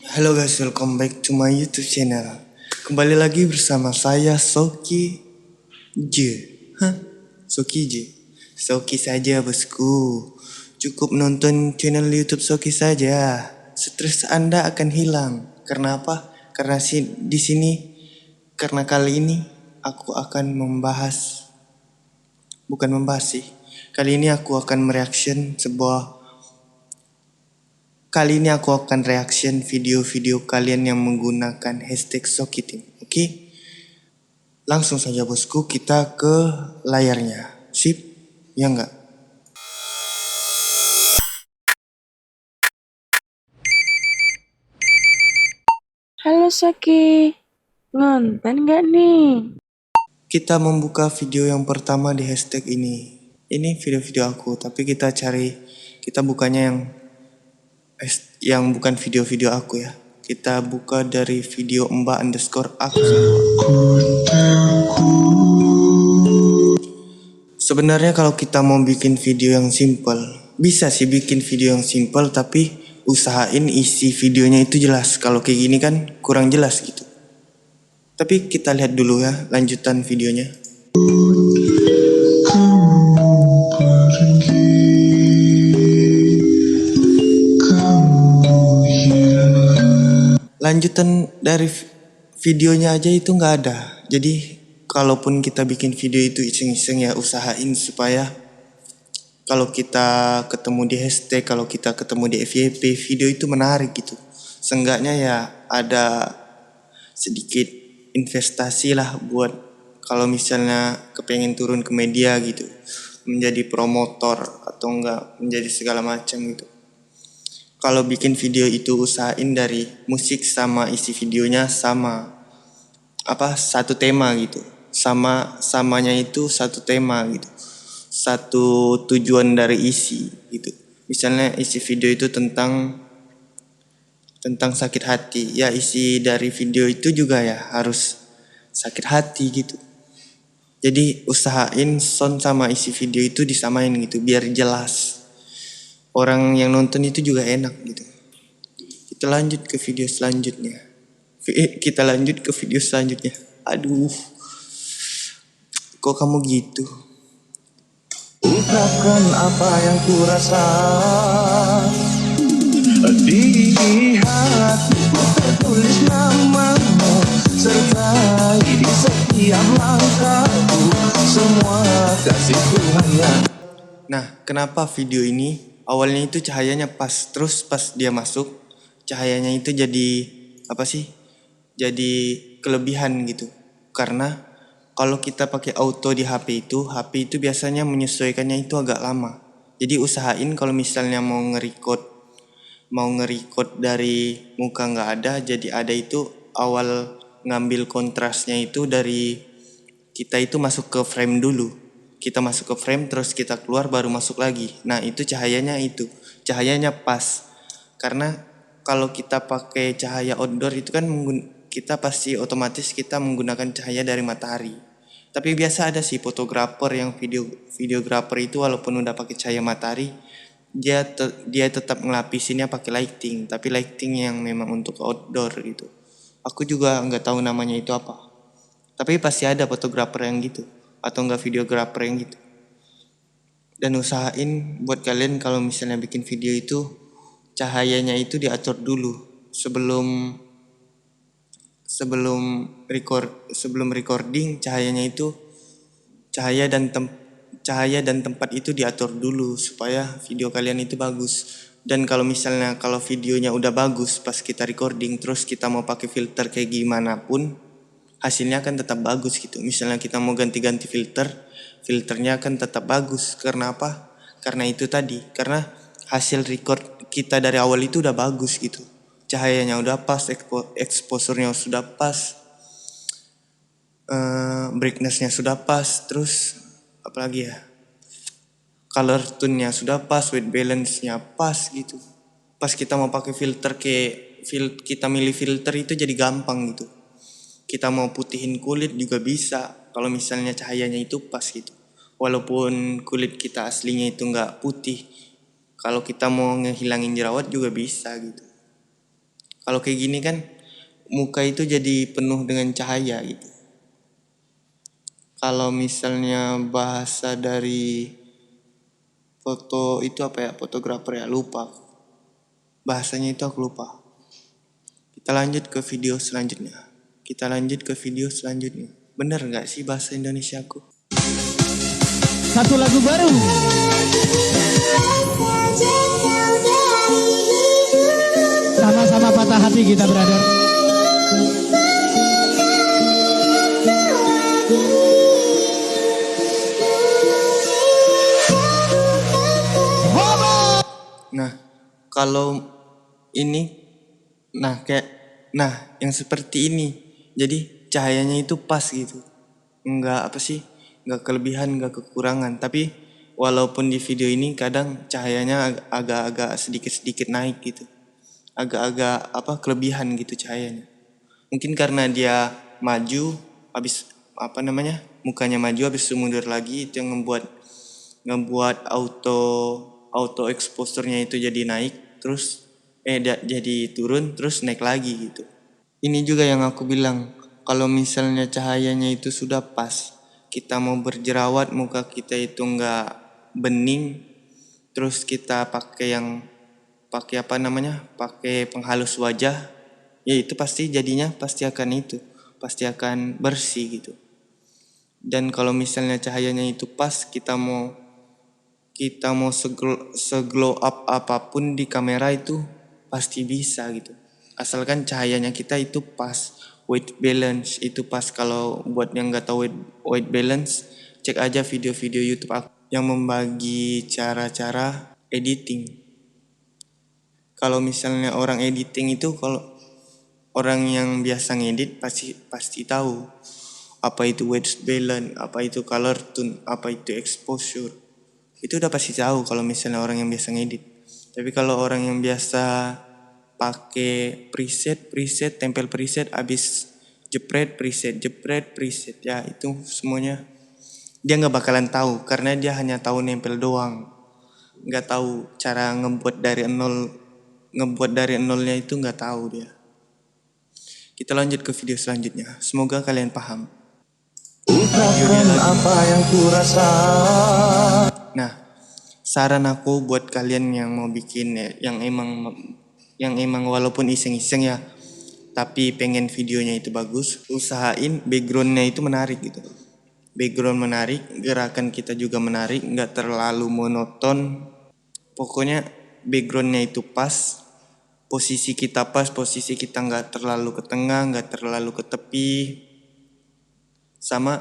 Halo guys, welcome back to my YouTube channel. Kembali lagi bersama saya Soki J. Hah? Soki J. Soki saja bosku. Cukup nonton channel YouTube Soki saja. Stres Anda akan hilang. Karena apa? Karena di sini karena kali ini aku akan bukan membahas sih. Kali ini aku akan mereaction Kali ini aku akan reaction video-video kalian yang menggunakan hashtag Sokitim. Oke? Langsung saja bosku, kita ke layarnya. Sip? Ya enggak? Halo Saki, ngonten gak nih? Kita membuka video yang pertama di hashtag ini. Ini video-video aku, tapi kita bukanya yang bukan video-video aku ya. Kita buka dari video Mbak_aku. Sebenarnya kalau kita mau bikin video yang simple, bisa sih bikin video yang simple, tapi usahain isi videonya itu jelas. Kalau kayak gini kan kurang jelas gitu. Tapi kita lihat dulu ya lanjutan videonya. Lanjutan dari videonya aja itu nggak ada. Jadi kalaupun kita bikin video itu iseng-iseng ya usahain supaya kalau kita ketemu di hashtag, kalau kita ketemu di FYP, video itu menarik gitu. Seenggaknya ya ada sedikit investasi lah buat kalau misalnya kepengen turun ke media gitu. Menjadi promotor atau enggak menjadi segala macam gitu. Kalau bikin video itu usahain dari musik sama isi videonya sama satu tema gitu. Samanya itu satu tema gitu. Satu tujuan dari isi gitu. Misalnya isi video itu tentang sakit hati. Ya isi dari video itu juga ya harus sakit hati gitu. Jadi usahain sound sama isi video itu disamain gitu biar jelas. Orang yang nonton itu juga enak gitu. Kita lanjut ke video selanjutnya. Kita lanjut ke video selanjutnya. Aduh, kok kamu gitu? Ungkapkan apa yang ku rasa di hatiku, tertulis namamu sertai di setiap langkahku, semua kasihku hanya. Nah, kenapa video ini awalnya itu cahayanya pas, terus pas dia masuk cahayanya itu jadi apa sih? Jadi kelebihan gitu. Karena kalau kita pakai auto di HP itu biasanya menyesuaikannya itu agak lama. Jadi usahain kalau misalnya mau nge-record dari muka nggak ada, jadi ada itu awal ngambil kontrasnya itu dari kita itu masuk ke frame dulu. Kita masuk ke frame terus kita keluar baru masuk lagi. Nah itu cahayanya pas. Karena kalau kita pakai cahaya outdoor itu kan kita pasti otomatis kita menggunakan cahaya dari matahari. Tapi biasa ada sih fotografer yang videografer itu walaupun udah pakai cahaya matahari, dia tetap ngelapisinnya pakai lighting, tapi lighting yang memang untuk outdoor gitu. Aku juga nggak tahu namanya itu apa. Tapi pasti ada fotografer yang gitu atau enggak videografer yang gitu. Dan usahain buat kalian kalau misalnya bikin video itu cahayanya itu diatur dulu sebelum sebelum recording cahaya dan tem, cahaya dan tempat itu diatur dulu supaya video kalian itu bagus. Dan kalau videonya udah bagus pas kita recording terus kita mau pakai filter kayak gimana pun hasilnya akan tetap bagus gitu. Misalnya kita mau ganti-ganti filternya akan tetap bagus. Karena apa? Karena itu tadi. Karena hasil record kita dari awal itu udah bagus gitu. Cahayanya udah pas, exposure-nya sudah pas, brightness-nya sudah pas, terus apalagi ya? Color tone-nya sudah pas, white balance-nya pas gitu. Pas kita mau pakai filter kita milih filter itu jadi gampang gitu. Kita mau putihin kulit juga bisa kalau misalnya cahayanya itu pas gitu. Walaupun kulit kita aslinya itu nggak putih, kalau kita mau ngehilangin jerawat juga bisa gitu. Kalau kayak gini kan muka itu jadi penuh dengan cahaya gitu. Kalau misalnya bahasa dari foto itu apa ya, fotografer ya, lupa. Bahasanya itu aku lupa. Kita lanjut ke video selanjutnya. Bener nggak sih bahasa Indonesia aku? Satu lagu baru. Sama-sama patah hati kita, brother. Nah, kalau ini, yang seperti ini. Jadi cahayanya itu pas gitu. Enggak enggak kelebihan, enggak kekurangan. Tapi walaupun di video ini kadang cahayanya agak-agak sedikit-sedikit naik gitu. Agak-agak kelebihan gitu cahayanya. Mungkin karena dia maju, habis mukanya maju habis mundur lagi, itu yang ngebuat auto exposure-nya itu jadi naik, terus jadi turun, terus naik lagi gitu. Ini juga yang aku bilang, kalau misalnya cahayanya itu sudah pas, kita mau berjerawat, muka kita itu nggak bening, terus kita pakai penghalus wajah, ya itu pasti akan bersih gitu. Dan kalau misalnya cahayanya itu pas, kita mau seglow up apapun di kamera itu pasti bisa gitu. Asalkan cahayanya kita itu pas, white balance itu pas. Kalau buat yang nggak tahu white balance, cek aja video-video YouTube aku yang membagi cara-cara editing. Kalau misalnya orang editing itu, kalau orang yang biasa ngedit pasti tahu apa itu white balance, apa itu color tone, apa itu exposure. Itu udah pasti tahu kalau misalnya orang yang biasa ngedit. Tapi kalau orang yang biasa pakai preset, tempel preset, habis jepret preset, ya itu semuanya dia nggak bakalan tahu, karena dia hanya tahu nempel doang. Nggak tahu cara ngebuat dari nolnya itu nggak tahu dia. Kita lanjut ke video selanjutnya. Semoga kalian paham. Ungkapkan apa yang ku rasa. Nah, saran aku buat kalian yang mau bikin yang emang walaupun iseng-iseng ya, tapi pengen videonya itu bagus, usahain backgroundnya itu menarik gitu. Background menarik, gerakan kita juga menarik, nggak terlalu monoton. Pokoknya backgroundnya itu pas, posisi kita pas, posisi kita nggak terlalu ke tengah, nggak terlalu ke tepi. Sama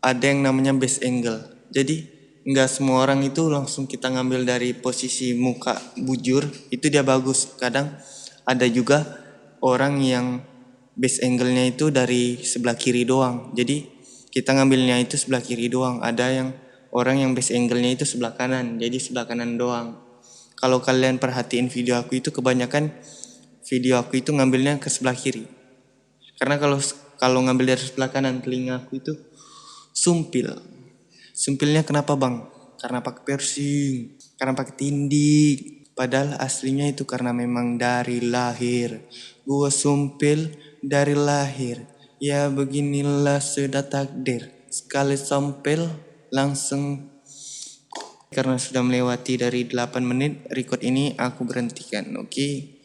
ada yang namanya base angle. Jadi nggak semua orang itu langsung kita ngambil dari posisi muka bujur, itu dia bagus. Kadang ada juga orang yang base angle-nya itu dari sebelah kiri doang. Jadi kita ngambilnya itu sebelah kiri doang. Ada yang orang yang base angle-nya itu sebelah kanan, jadi sebelah kanan doang. Kalau kalian perhatiin video aku itu, kebanyakan video aku itu ngambilnya ke sebelah kiri. Karena kalau ngambil dari sebelah kanan, telinga aku itu sumpil. Sumpilnya kenapa bang? Karena pakai piercing, karena pakai tindik. Padahal aslinya itu karena memang dari lahir gua sumpil dari lahir. Ya beginilah sudah takdir. Sekali sumpil langsung. Karena sudah melewati dari 8 menit record ini, aku berhentikan. Oke.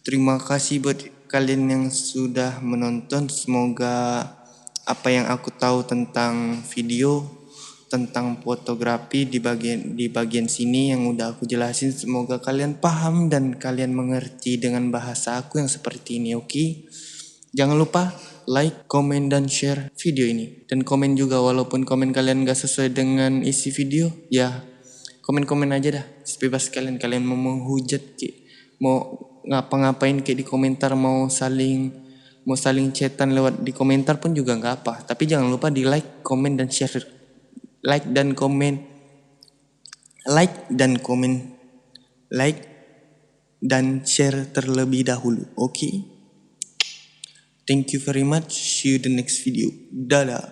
Terima kasih buat kalian yang sudah menonton. Semoga apa yang aku tahu tentang video, tentang fotografi di bagian sini yang udah aku jelasin, semoga kalian paham dan kalian mengerti dengan bahasa aku yang seperti ini. Oke? Jangan lupa like, komen, dan share video ini. Dan komen juga, walaupun komen kalian gak sesuai dengan isi video, ya komen-komen aja dah. Bebas kalian mau menghujat, mau ngapa-ngapain kayak di komentar, mau saling chatan lewat di komentar pun juga gak apa. Tapi jangan lupa di like, komen, dan share. Like dan share terlebih dahulu. Oke? Thank you very much. See you the next video. Dadah.